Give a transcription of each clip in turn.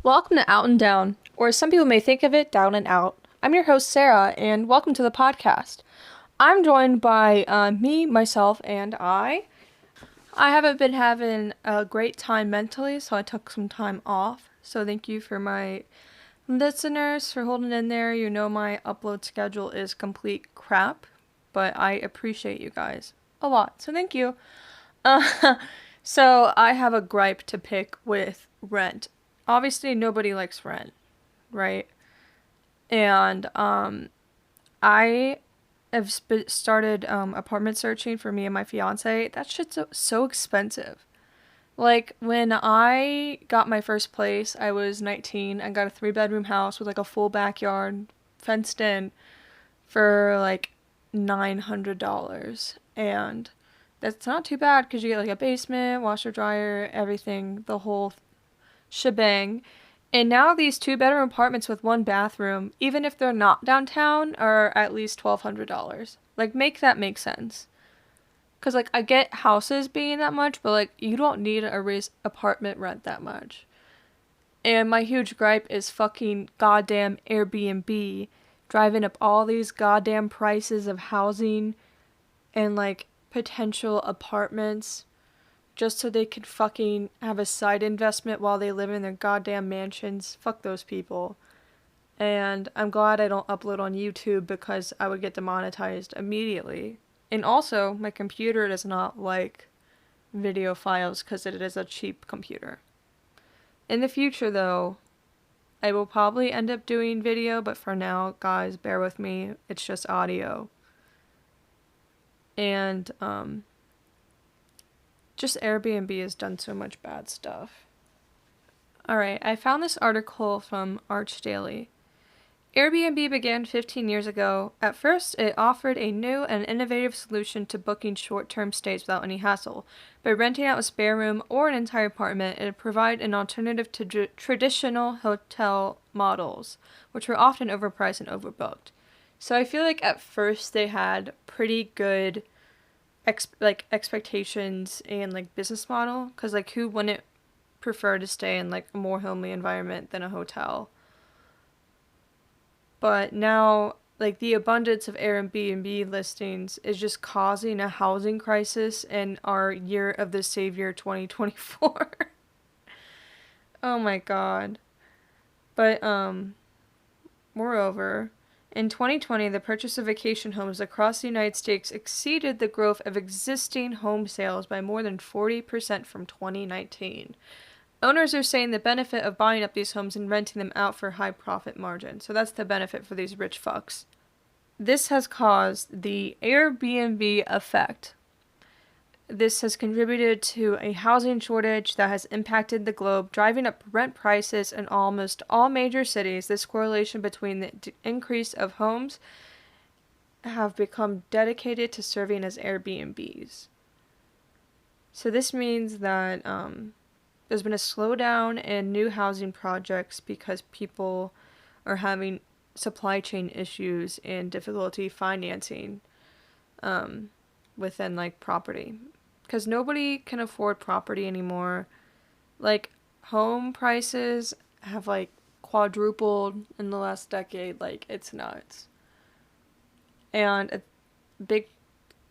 Welcome to Out and Down, or as some people may think of it, Down and Out. I'm your host, Sarah, and welcome to the podcast. I'm joined by me, myself, and I. I haven't been having a great time mentally, so I took some time off. So thank you for my listeners for holding in there. You know my upload schedule is complete crap, but I appreciate you guys a lot, so thank you. Uh, so I have a gripe to pick with rent. Obviously, nobody likes rent, right? And I have started apartment searching for me and my fiance. That shit's so expensive. Like when I got my first place, I was 19. I got a 3-bedroom house with like a full backyard, fenced in, for like $900, and that's not too bad because you get like a basement, washer, dryer, everything, the whole shebang. And now these 2-bedroom apartments with 1 bathroom, even if they're not downtown, are at least $1,200. Like, make that make sense. Because, like, I get houses being that much, but, like, you don't need a raise apartment rent that much. And my huge gripe is fucking goddamn Airbnb driving up all these goddamn prices of housing and, like, potential apartments just so they could fucking have a side investment while they live in their goddamn mansions. Fuck those people. And I'm glad I don't upload on YouTube because I would get demonetized immediately. And also, my computer does not like video files because it is a cheap computer. In the future, though, I will probably end up doing video, but for now, guys, bear with me. It's just audio. And, just Airbnb has done so much bad stuff. Alright, I found this article from Arch Daily. Airbnb began 15 years ago. At first, it offered a new and innovative solution to booking short-term stays without any hassle. By renting out a spare room or an entire apartment, it provided an alternative to traditional hotel models, which were often overpriced and overbooked. So I feel like at first they had pretty good expectations and like business model, because like who wouldn't prefer to stay in like a more homely environment than a hotel? But now, like, the abundance of Airbnb listings is just causing a housing crisis in our year of the savior 2024. Oh my god. But moreover, in 2020, the purchase of vacation homes across the United States exceeded the growth of existing home sales by more than 40% from 2019. Owners are saying the benefit of buying up these homes and renting them out for high profit margin. So that's the benefit for these rich fucks. This has caused the Airbnb effect. This has contributed to a housing shortage that has impacted the globe, driving up rent prices in almost all major cities. This correlation between the increase of homes have become dedicated to serving as Airbnbs. So this means that there's been a slowdown in new housing projects because people are having supply chain issues and difficulty financing within like property, because nobody can afford property anymore. Like, home prices have like quadrupled in the last decade. Like, it's nuts. And a big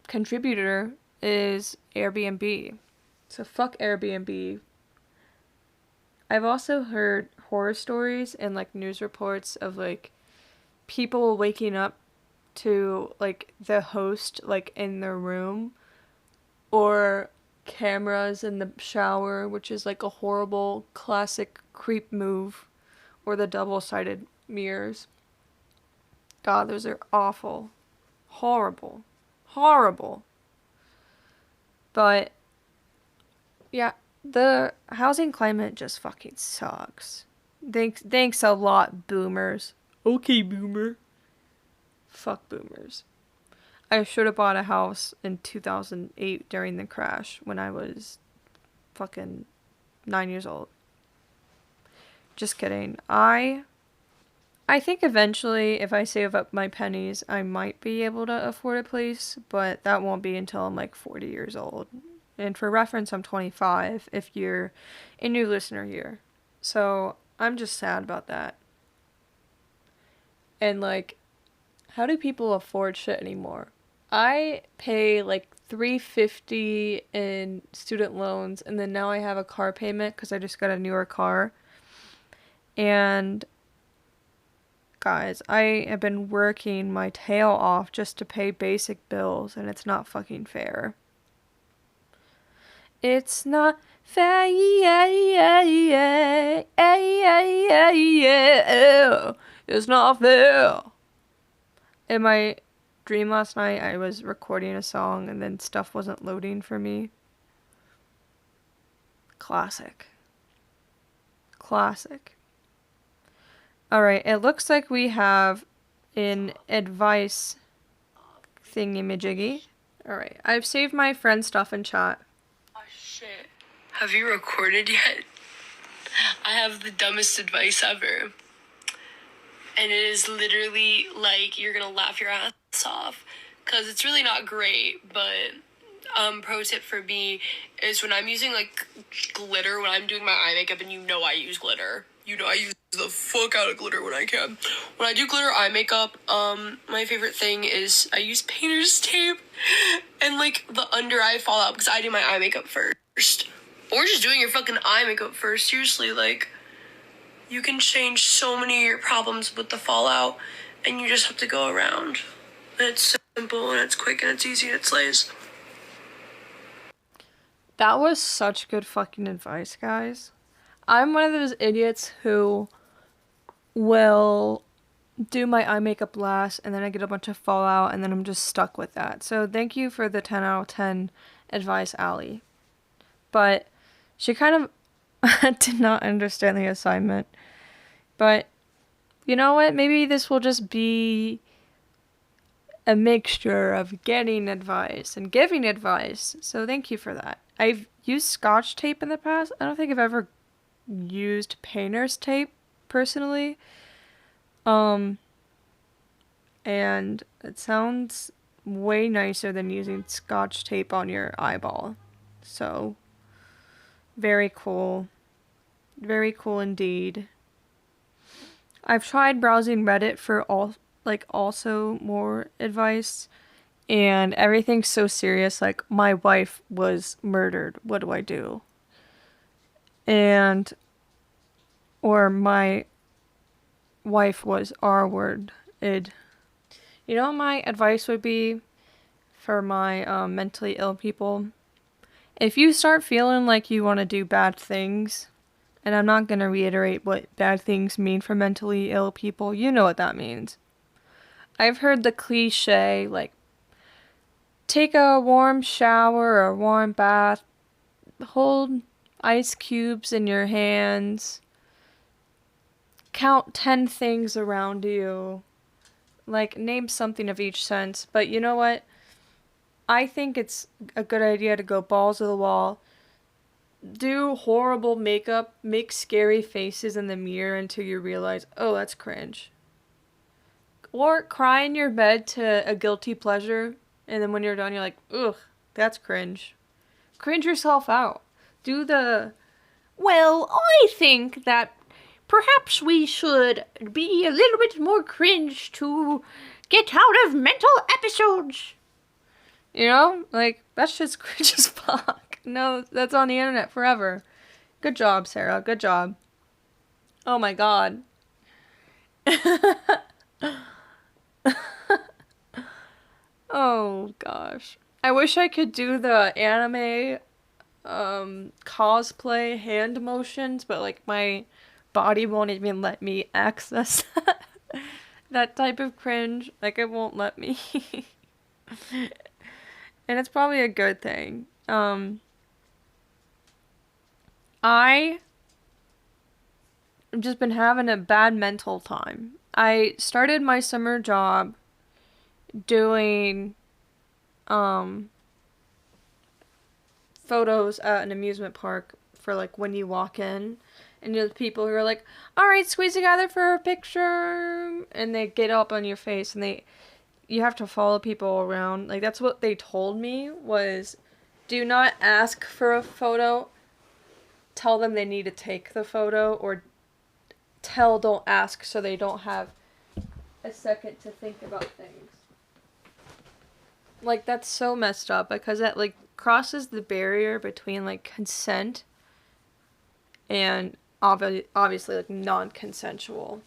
contributor is Airbnb. So fuck Airbnb. I've also heard horror stories and like news reports of like people waking up to like the host like in their room, or cameras in the shower, which is like a horrible classic creep move, or the double-sided mirrors. God, those are awful. Horrible. Horrible. But yeah, the housing climate just fucking sucks. Thanks a lot, boomers. Okay, boomer. Fuck boomers. I should have bought a house in 2008 during the crash when I was fucking 9 years old. Just kidding. I think eventually, if I save up my pennies, I might be able to afford a place, but that won't be until I'm like 40 years old. And for reference, I'm 25 if you're a new listener here. So I'm just sad about that. And like, how do people afford shit anymore? I pay like $350 in student loans, and then now I have a car payment because I just got a newer car. And guys, I have been working my tail off just to pay basic bills, and it's not fucking fair. It's not fair. It's not fair. In my dream last night, I was recording a song and then stuff wasn't loading for me. Classic. Classic. Alright, it looks like we have an advice thingy-majiggy. Alright, I've saved my friend stuff in chat. Oh shit. Have you recorded yet? I have the dumbest advice ever. And it is literally like you're gonna laugh your ass off. Cause it's really not great, but pro tip for me is when I'm using like glitter when I'm doing my eye makeup, and I use glitter. I use the fuck out of glitter when I can. When I do glitter eye makeup, my favorite thing is I use painter's tape and like the under eye fallout because I do my eye makeup first. Or just doing your fucking eye makeup first. Seriously, like, you can change so many of your problems with the fallout, and you just have to go around. And it's simple, and it's quick, and it's easy, and it slays. That was such good fucking advice, guys. I'm one of those idiots who will do my eye makeup last, and then I get a bunch of fallout, and then I'm just stuck with that. So thank you for the 10 out of 10 advice, Allie. But she kind of did not understand the assignment. But you know what? Maybe this will just be a mixture of getting advice and giving advice. So thank you for that. I've used Scotch tape in the past. I don't think I've ever used painter's tape personally. And it sounds way nicer than using Scotch tape on your eyeball. So very cool. Very cool indeed. I've tried browsing Reddit for also more advice, and everything's so serious, like, my wife was murdered, what do I do? Or my wife was R-worded. You know what my advice would be for my mentally ill people? If you start feeling like you want to do bad things, and I'm not going to reiterate what bad things mean for mentally ill people, you know what that means. I've heard the cliche, like, take a warm shower or a warm bath, hold ice cubes in your hands, count 10 things around you, like, name something of each sense. But you know what? I think it's a good idea to go balls to the wall, do horrible makeup, make scary faces in the mirror until you realize, oh, that's cringe. Or cry in your bed to a guilty pleasure, and then when you're done, you're like, ugh, that's cringe. Cringe yourself out. Do the, well, I think that perhaps we should be a little bit more cringe to get out of mental episodes. You know? Like, that's just cringe as fuck. No, that's on the internet forever. Good job, Sarah. Good job. Oh my god. Oh gosh. I wish I could do the anime cosplay hand motions, but like my body won't even let me access that type of cringe. Like, it won't let me. And it's probably a good thing. I just been having a bad mental time. I started my summer job doing photos at an amusement park for like when you walk in, and you're the people who are like, alright, squeeze together for a picture, and they get up on your face, and you have to follow people around. Like, that's what they told me, was do not ask for a photo, tell them they need to take the photo, or tell don't ask so they don't have a second to think about things. Like, that's so messed up because that, like, crosses the barrier between, like, consent and obviously, like, non-consensual.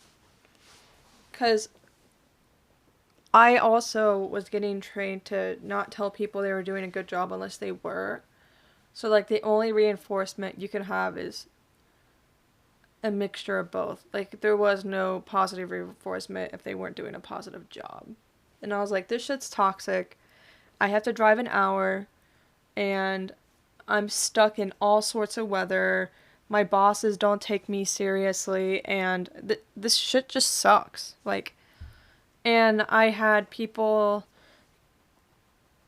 Because I also was getting trained to not tell people they were doing a good job unless they were. So, like, the only reinforcement you can have is a mixture of both. Like, there was no positive reinforcement if they weren't doing a positive job. And I was like, this shit's toxic. I have to drive an hour, and I'm stuck in all sorts of weather. My bosses don't take me seriously, and this shit just sucks. Like, and I had people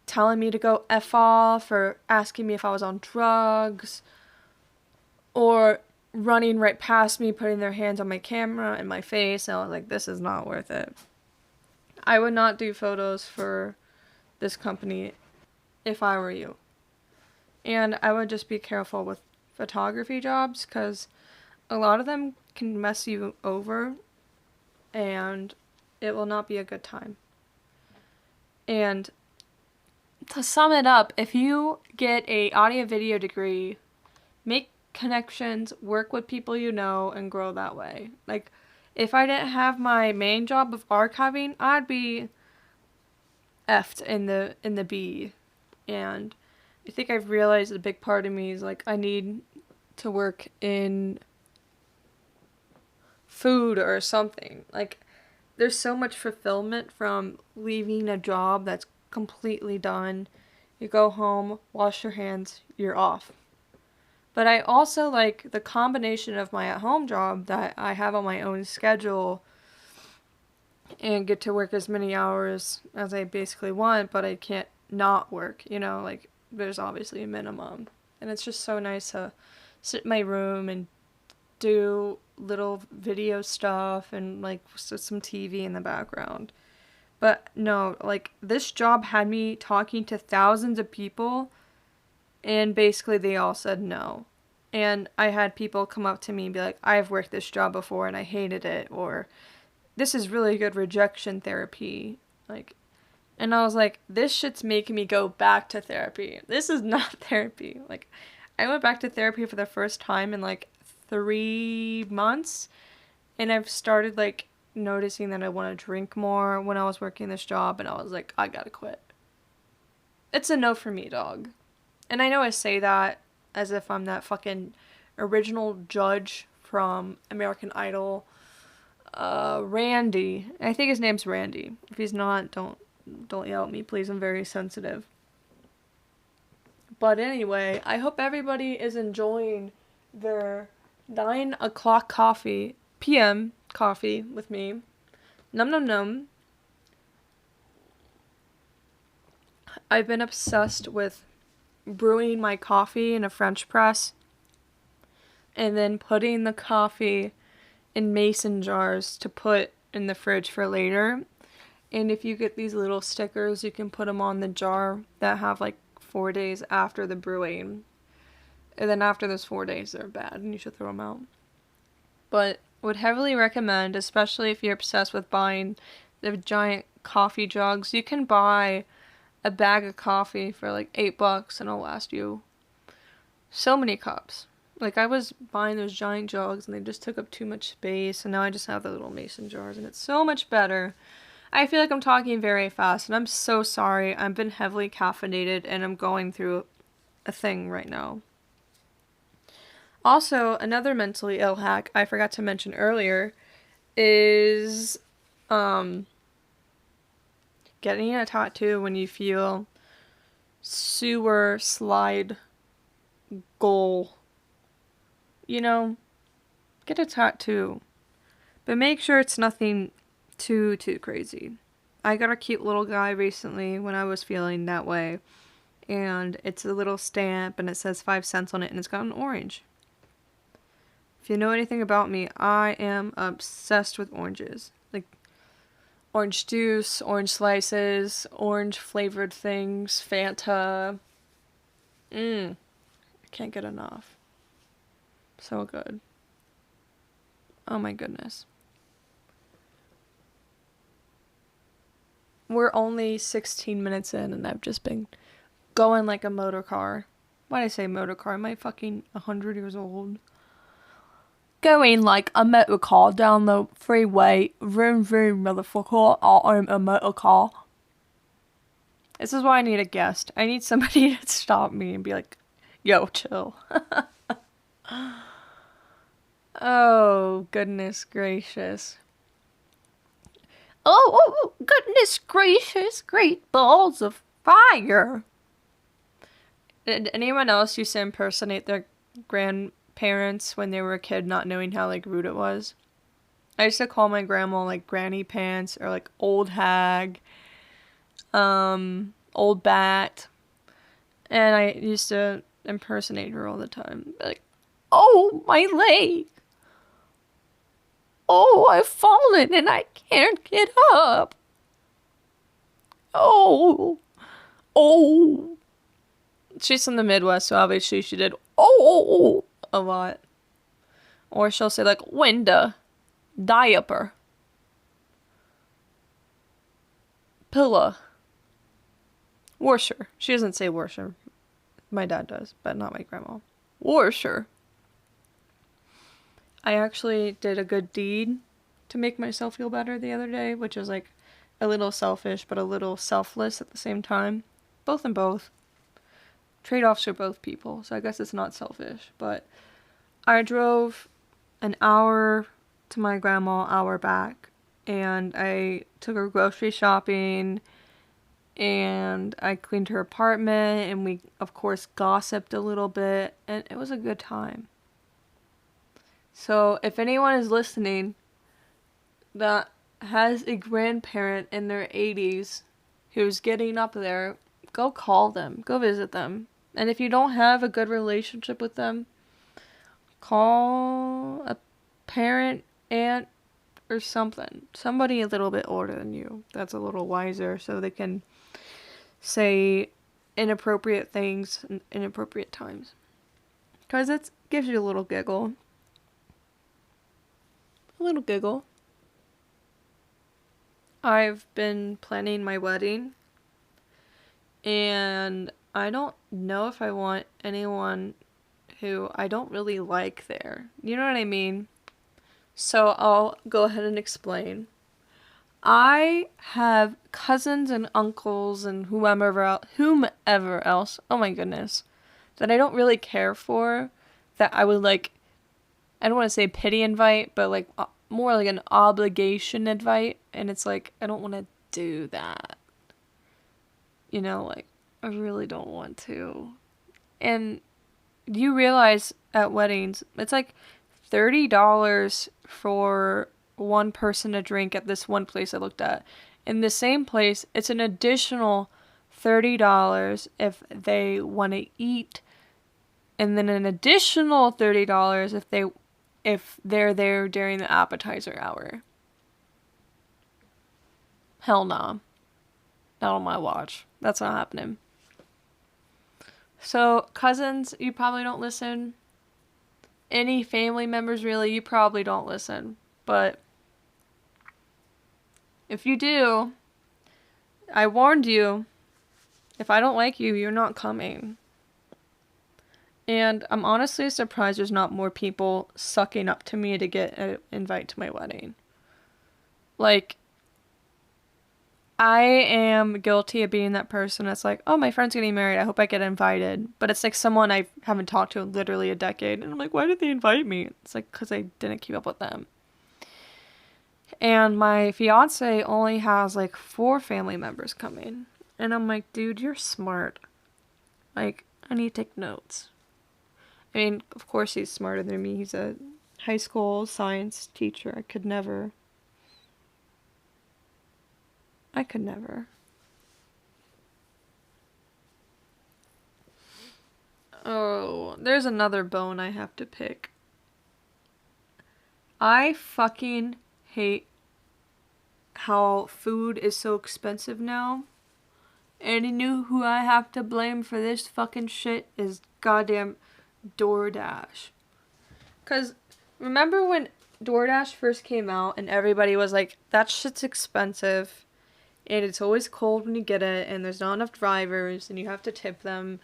telling me to go F off or asking me if I was on drugs or running right past me, putting their hands on my camera and my face. And I was like, this is not worth it. I would not do photos for this company if I were you. And I would just be careful with photography jobs because a lot of them can mess you over and it will not be a good time. And to sum it up, if you get a audio video degree, make connections, work with people you know, and grow that way. Like, if I didn't have my main job of archiving, I'd be effed in the B. And I think I've realized a big part of me is like I need to work in food or something. Like, there's so much fulfillment from leaving a job that's completely done. You go home, wash your hands, you're off. But I also like the combination of my at-home job that I have on my own schedule and get to work as many hours as I basically want, but I can't not work, you know, like there's obviously a minimum. And it's just so nice to sit in my room and do little video stuff and like some TV in the background. But no, like this job had me talking to thousands of people and basically they all said no. And I had people come up to me and be like, I've worked this job before and I hated it, or this is really good rejection therapy. Like, and I was like, this shit's making me go back to therapy. This is not therapy. Like, I went back to therapy for the first time in like 3 months, and I've started like noticing that I want to drink more when I was working this job, and I was like, I gotta quit. It's a no for me, dog. And I know I say that as if I'm that fucking original judge from American Idol. Randy. I think his name's Randy. If he's not, don't yell at me, please. I'm very sensitive. But anyway, I hope everybody is enjoying their 9 o'clock p.m. coffee with me. Num num num. I've been obsessed with brewing my coffee in a French press and then putting the coffee in mason jars to put in the fridge for later. And if you get these little stickers, you can put them on the jar that have like 4 days after the brewing. And then after those 4 days, they're bad and you should throw them out. But would heavily recommend, especially if you're obsessed with buying the giant coffee jugs. You can buy a bag of coffee for like $8 and it'll last you so many cups. Like, I was buying those giant jugs and they just took up too much space, and now I just have the little mason jars and it's so much better. I feel like I'm talking very fast and I'm so sorry. I've been heavily caffeinated and I'm going through a thing right now. Also, another mentally ill hack I forgot to mention earlier is getting a tattoo when you feel sewer slide goal. You know, get a tattoo. But make sure it's nothing too crazy. I got a cute little guy recently when I was feeling that way. And it's a little stamp and it says 5 cents on it and it's got an orange. If you know anything about me, I am obsessed with oranges. Like orange juice, orange slices, orange flavored things, Fanta. I can't get enough. So good. Oh my goodness. We're only 16 minutes in and I've just been going like a motor car. Why'd I say motor car? Am I fucking 100 years old? Going like a motor car down the freeway. Vroom vroom, motherfucker. I'm a motor car. This is why I need a guest. I need somebody to stop me and be like, yo, chill. Oh, goodness gracious. Oh, goodness gracious. Great balls of fire. Did anyone else used to impersonate their grandparents when they were a kid, not knowing how like rude it was? I used to call my grandma like granny pants or like old hag, old bat, and I used to impersonate her all the time. Like, oh, my leg. Oh, I've fallen and I can't get up. Oh, oh. She's from the Midwest, so obviously she did oh a lot. Or she'll say like window, diaper, pillow, washer. She doesn't say washer. My dad does, but not my grandma. Washer. I actually did a good deed to make myself feel better the other day, which is like a little selfish, but a little selfless at the same time. Both and both. Trade-offs for both people, so I guess it's not selfish. But I drove an hour to my grandma, hour back, and I took her grocery shopping, and I cleaned her apartment, and we, of course, gossiped a little bit, and it was a good time. So if anyone is listening that has a grandparent in their 80s who's getting up there, go call them, go visit them. And if you don't have a good relationship with them, call a parent, aunt, or something. Somebody a little bit older than you that's a little wiser so they can say inappropriate things in inappropriate times. Because it gives you a little giggle. A little giggle. I've been planning my wedding, and I don't know if I want anyone who I don't really like there. You know what I mean? So I'll go ahead and explain. I have cousins and uncles and whomever else, oh my goodness, that I don't really care for, that I would like, I don't want to say pity invite, but like more like an obligation invite, and it's like, I don't want to do that. You know, like, I really don't want to. And you realize at weddings, it's like $30 for one person to drink at this one place I looked at. In the same place, it's an additional $30 if they want to eat, and then an additional $30 if they're there during the appetizer hour. Hell no. Not on my watch. That's not happening. So, cousins, you probably don't listen. Any family members, really, you probably don't listen. But if you do, I warned you. If I don't like you, you're not coming. And I'm honestly surprised there's not more people sucking up to me to get an invite to my wedding. Like, I am guilty of being that person that's like, oh, my friend's getting married, I hope I get invited. But it's like someone I haven't talked to in literally a decade. And I'm like, why did they invite me? It's like, because I didn't keep up with them. And my fiance only has like 4 family members coming. And I'm like, dude, you're smart. Like, I need to take notes. I mean, of course he's smarter than me. He's a high school science teacher. I could never. Oh, there's another bone I have to pick. I fucking hate how food is so expensive now. And you know who I have to blame for this fucking shit is goddamn DoorDash. Because remember when DoorDash first came out and everybody was like, that shit's expensive and it's always cold when you get it and there's not enough drivers and you have to tip them,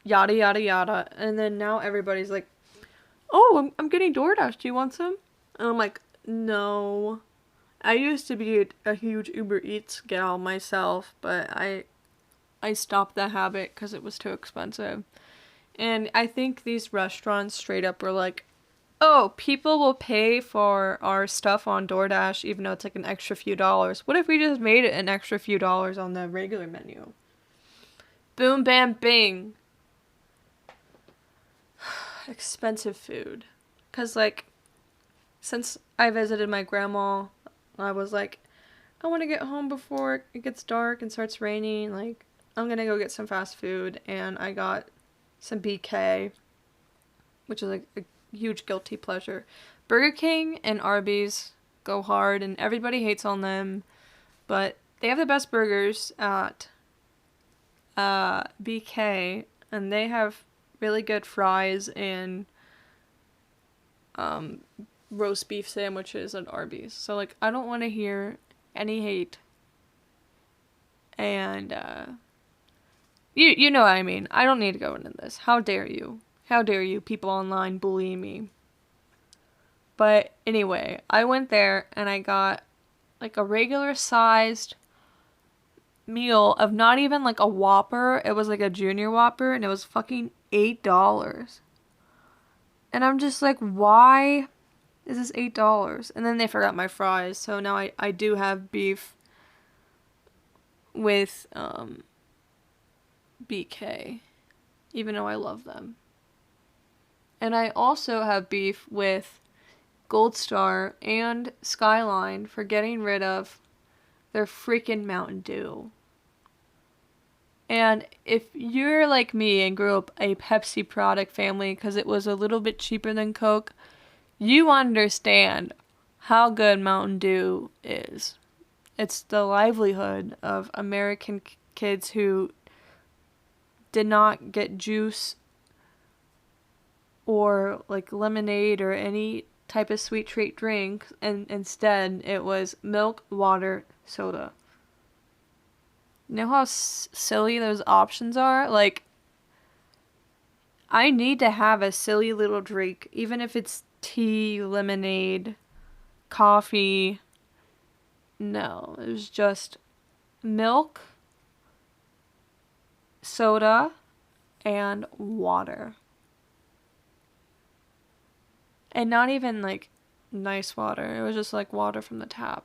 yada yada yada. And then now everybody's like, oh, I'm getting DoorDash, do you want some? And I'm like, no. I used to be a huge Uber Eats gal myself, but I stopped that habit because it was too expensive. And I think these restaurants straight up were like, oh, people will pay for our stuff on DoorDash even though it's like an extra few dollars. What if we just made it an extra few dollars on the regular menu? Boom, bam, bing. Expensive food. Because, like, since I visited my grandma, I was like, I want to get home before it gets dark and starts raining. Like, I'm going to go get some fast food. And I got some BK, which is like a huge guilty pleasure. Burger King and Arby's go hard, and everybody hates on them, but they have the best burgers at BK, and they have really good fries and roast beef sandwiches at Arby's. So like, I don't want to hear any hate, and you know what I mean. I don't need to go into this. How dare you? How dare you, people online bully me? But anyway, I went there and I got like a regular sized meal of not even like a Whopper. It was like a junior Whopper and it was fucking $8. And I'm just like, why is this $8? And then they forgot my fries. So now I do have beef with BK, even though I love them. And I also have beef with Gold Star and Skyline for getting rid of their freaking Mountain Dew. And if you're like me and grew up a Pepsi product family because it was a little bit cheaper than Coke, you understand how good Mountain Dew is. It's the livelihood of American kids who did not get juice or like lemonade or any type of sweet treat drink, and instead it was milk, water, soda. You know how silly those options are? Like, I need to have a silly little drink, even if it's tea, lemonade, coffee. No, it was just milk, soda, and water. And not even like nice water. It was just like water from the tap.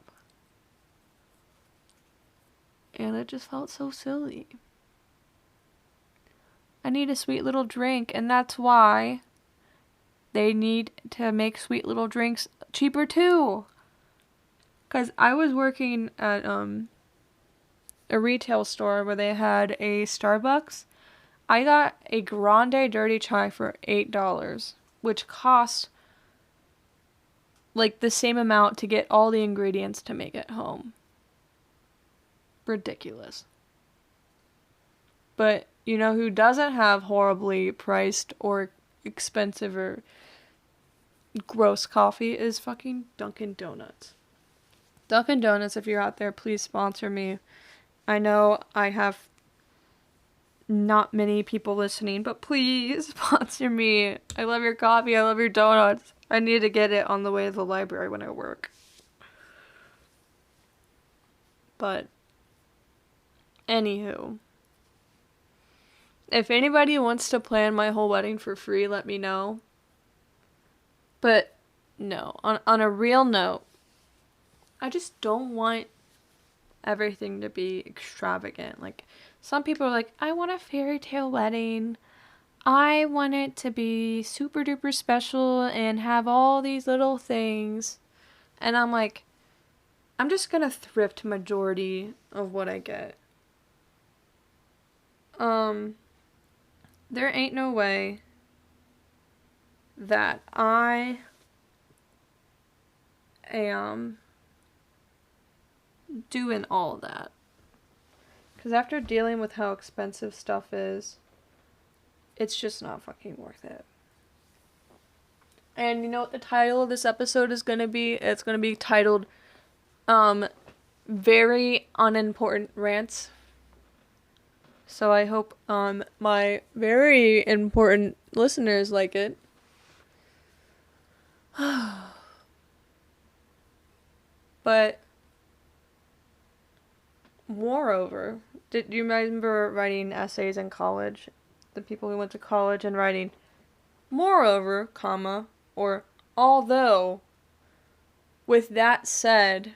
And it just felt so silly. I need a sweet little drink, and that's why they need to make sweet little drinks cheaper too. Because I was working at a retail store where they had a Starbucks. I got a grande dirty chai for $8, which cost like the same amount to get all the ingredients to make it home. Ridiculous. But you know who doesn't have horribly priced or expensive or gross coffee is fucking Dunkin' Donuts. Dunkin' Donuts, if you're out there, please sponsor me. I know I have not many people listening, but please sponsor me. I love your coffee. I love your donuts. I need to get it on the way to the library when I work. But, anywho. If anybody wants to plan my whole wedding for free, let me know. But, no. On a real note, I just don't want everything to be extravagant. Like, some people are like, I want a fairy tale wedding. I want it to be super duper special and have all these little things. And I'm like, I'm just gonna thrift majority of what I get. There ain't no way that I am doing all of that. Because after dealing with how expensive stuff is, it's just not fucking worth it. And you know what the title of this episode is gonna be? It's gonna be titled, Very Unimportant Rants. So I hope, my very important listeners like it. But, moreover, did you remember writing essays in college? The people who went to college and writing, moreover, comma, or although, with that said,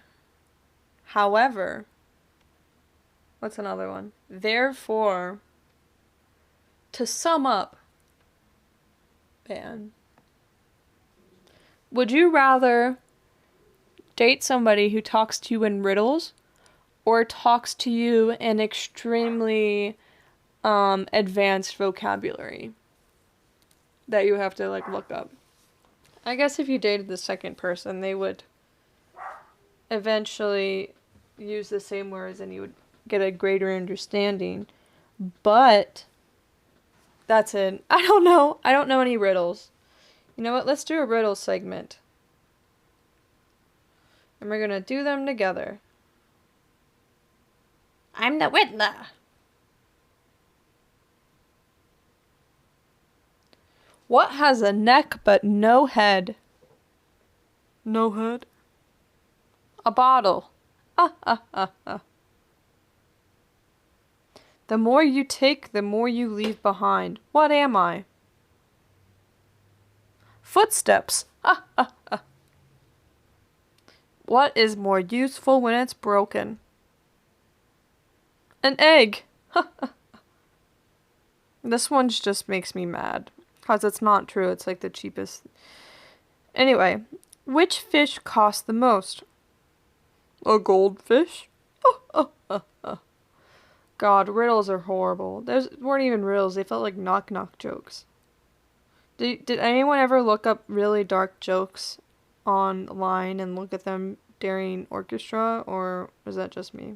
however, what's another one? Therefore, to sum up, man, would you rather date somebody who talks to you in riddles or talks to you in extremely advanced vocabulary that you have to like look up? I guess if you dated the second person, they would eventually use the same words and you would get a greater understanding. But that's it. I don't know. I don't know any riddles. You know what? Let's do a riddle segment. And we're gonna do them together. I'm the Riddler. What has a neck but no head? No head? A bottle. The more you take, the more you leave behind. What am I? Footsteps. What is more useful when it's broken? An egg. This one just makes me mad. Because it's not true. It's like the cheapest. Anyway, which fish costs the most? A goldfish? God, riddles are horrible. Those weren't even riddles. They felt like knock-knock jokes. Did anyone ever look up really dark jokes online and look at them during orchestra, or was that just me?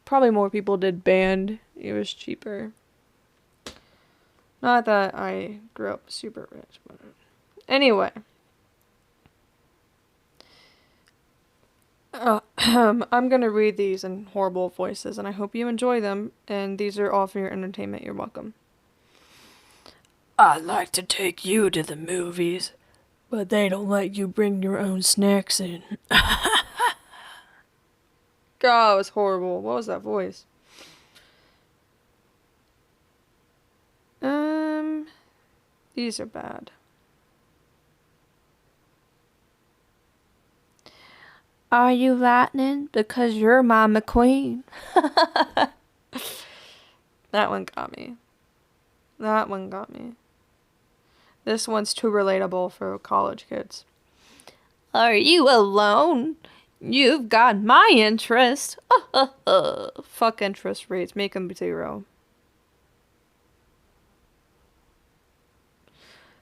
Probably more people did band. It was cheaper. Not that I grew up super rich, but anyway. I'm gonna read these in horrible voices, and I hope you enjoy them, and these are all for your entertainment. You're welcome. I'd like to take you to the movies, but they don't let you bring your own snacks in. God, it was horrible. What was that voice? These are bad. Are you lightning? Because you're my McQueen. That one got me. That one got me. This one's too relatable for college kids. Are you alone? You've got my interest. Fuck interest rates. Make them 0.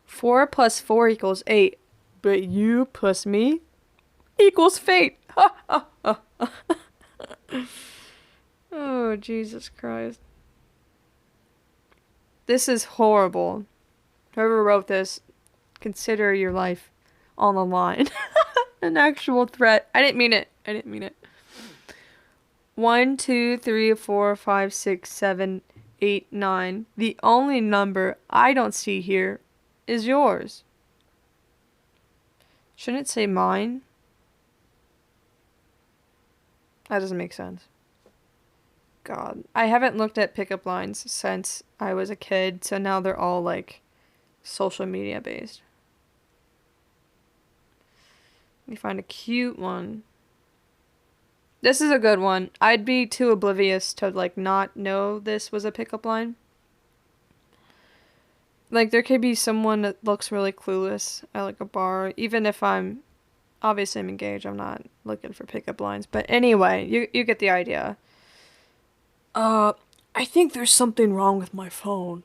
4 plus 4 equals 8. But you plus me equals fate. Oh, Jesus Christ. This is horrible. Whoever wrote this, consider your life on the line. An actual threat. I didn't mean it. 1, 2, 3, 4, 5, 6, 7, 8, 9. The only number I don't see here is yours. Shouldn't it say mine? That doesn't make sense. God. I haven't looked at pickup lines since I was a kid, so now they're all like social media based. Let me find a cute one. This is a good one. I'd be too oblivious to like not know this was a pickup line. Like there could be someone that looks really clueless at like a bar, even if I'm engaged. I'm not looking for pickup lines, but anyway, you get the idea. I think there's something wrong with my phone.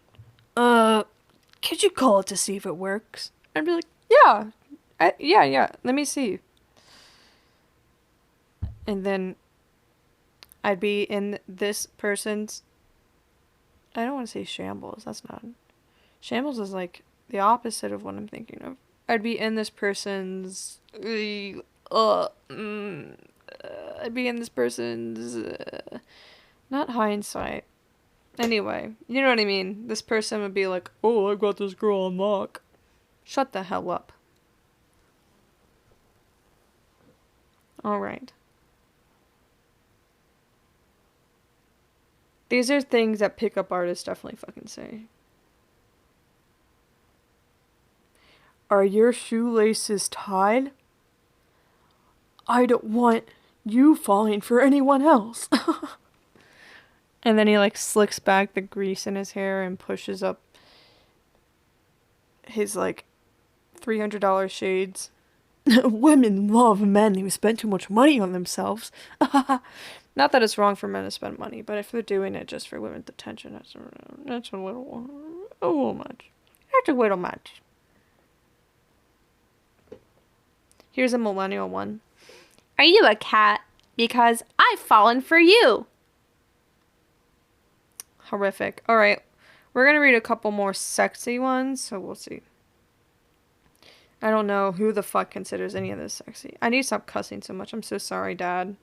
Could you call it to see if it works? I'd be like, yeah. Yeah, let me see. And then I'd be in this person's, I don't want to say shambles. That's not. Shambles is like the opposite of what I'm thinking of. I'd be in this person's I'd be in this person's not hindsight. Anyway, you know what I mean. This person would be like, "Oh, I got this girl on lock." Shut the hell up. All right. These are things that pickup artists definitely fucking say. Are your shoelaces tied? I don't want you falling for anyone else. And then he like slicks back the grease in his hair and pushes up his like $300 shades. Women love men who spend too much money on themselves. Not that it's wrong for men to spend money, but if they're doing it just for women's attention, that's a little much. That's a little much. Here's a millennial one. Are you a cat? Because I've fallen for you. Horrific. All right, we're gonna read a couple more sexy ones, so we'll see. I don't know who the fuck considers any of this sexy. I need to stop cussing so much. I'm so sorry, Dad.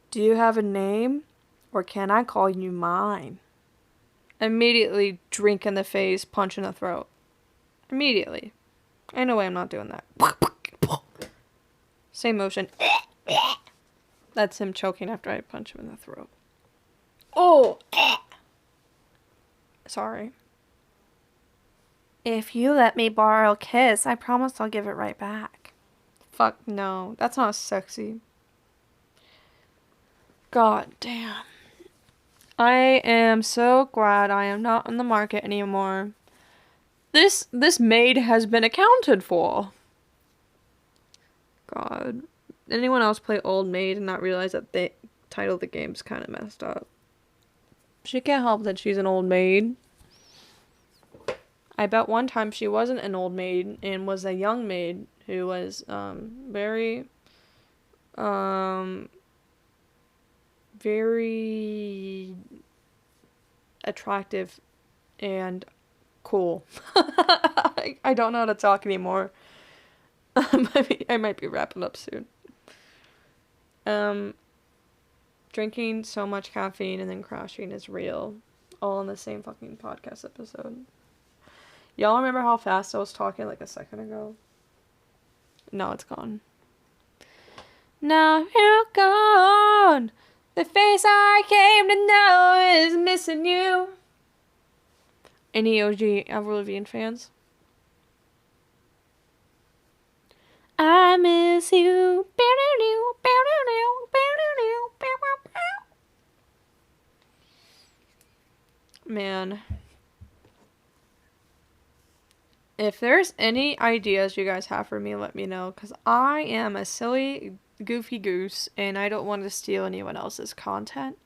Do you have a name? Or can I call you mine? Immediately drink in the face, punch in the throat. Immediately. Ain't no way I'm not doing that. Same motion. That's him choking after I punch him in the throat. Oh! Sorry. If you let me borrow a kiss, I promise I'll give it right back. Fuck no. That's not sexy. God damn. I am so glad I am not on the market anymore. This maid has been accounted for. God. Anyone else play Old Maid and not realize that the title of the game's kind of messed up? She can't help that she's an old maid. I bet one time she wasn't an old maid and was a young maid who was very attractive and cool. I don't know how to talk anymore. I might be wrapping up soon. Drinking so much caffeine and then crashing is real. All in the same fucking podcast episode. Y'all remember how fast I was talking like a second ago? No, it's gone. Now you're gone. The face I came to know is missing you. Any OG Avril Lavigne fans? I miss you. Man. If there's any ideas you guys have for me, let me know. Because I am a silly, goofy goose. And I don't want to steal anyone else's content.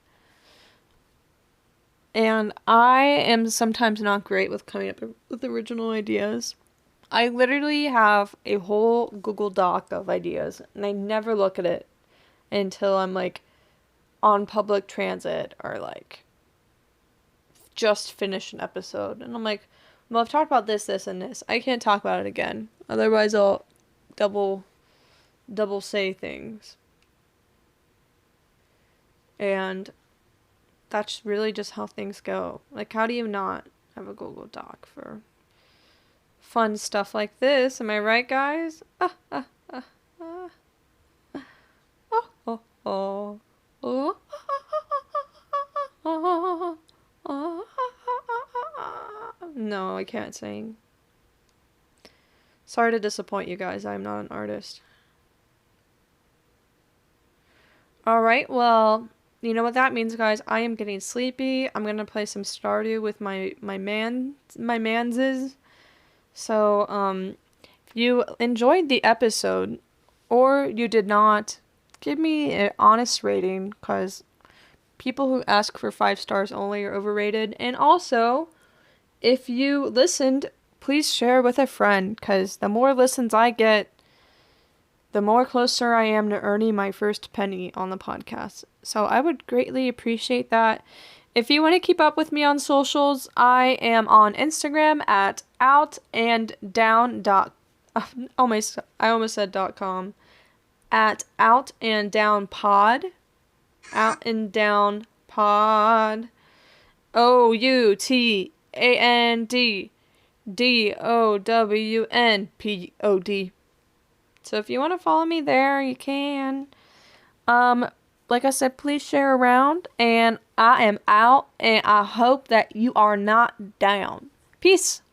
And I am sometimes not great with coming up with original ideas. I literally have a whole Google Doc of ideas. And I never look at it until I'm like on public transit or like just finished an episode. And I'm like, well, I've talked about this, this, and this. I can't talk about it again. Otherwise, I'll double say things. And that's really just how things go. Like, how do you not have a Google Doc for fun stuff like this? Am I right, guys? No, I can't sing. Sorry to disappoint you guys. I'm not an artist. Alright, well, you know what that means, guys. I am getting sleepy. I'm gonna play some Stardew with my manses. So, if you enjoyed the episode, or you did not, give me an honest rating, because people who ask for 5 stars only are overrated. And also, if you listened, please share with a friend, because the more listens I get, the more closer I am to earning my first penny on the podcast. So I would greatly appreciate that. If you want to keep up with me on socials, I am on Instagram at outanddown. I almost said .com. At outanddownpod. Out and down pod. OUTANDDOWNPOD. So if you want to follow me there, you can. Like I said, please share around, and I am out, and I hope that you are not down. Peace.